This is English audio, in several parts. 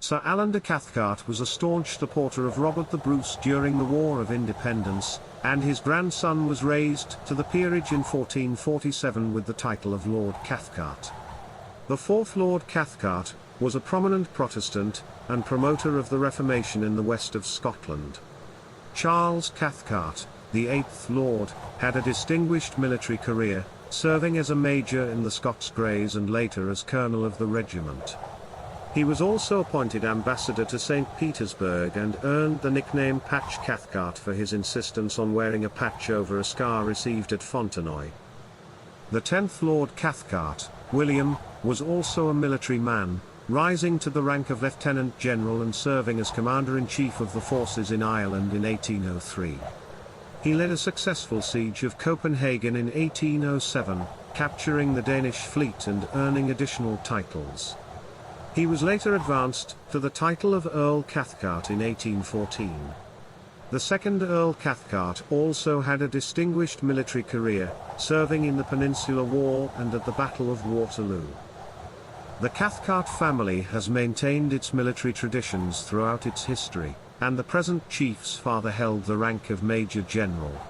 Sir Alan de Cathcart was a staunch supporter of Robert the Bruce during the War of Independence, and his grandson was raised to the peerage in 1447 with the title of Lord Cathcart. The fourth Lord Cathcart was a prominent Protestant and promoter of the Reformation in the west of Scotland. Charles Cathcart, the eighth Lord, had a distinguished military career, serving as a major in the Scots Grays and later as colonel of the regiment. He was also appointed ambassador to St. Petersburg and earned the nickname Patch Cathcart for his insistence on wearing a patch over a scar received at Fontenoy. The 10th Lord Cathcart, William, was also a military man, rising to the rank of lieutenant general and serving as commander-in-chief of the forces in Ireland in 1803. He led a successful siege of Copenhagen in 1807, capturing the Danish fleet and earning additional titles. He was later advanced to the title of Earl Cathcart in 1814. The second Earl Cathcart also had a distinguished military career, serving in the Peninsular War and at the Battle of Waterloo. The Cathcart family has maintained its military traditions throughout its history, and the present chief's father held the rank of Major General.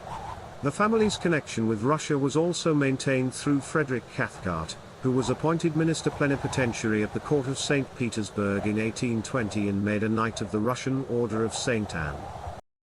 The family's connection with Russia was also maintained through Frederick Cathcart, who was appointed Minister Plenipotentiary at the court of St. Petersburg in 1820 and made a Knight of the Russian Order of St. Anne.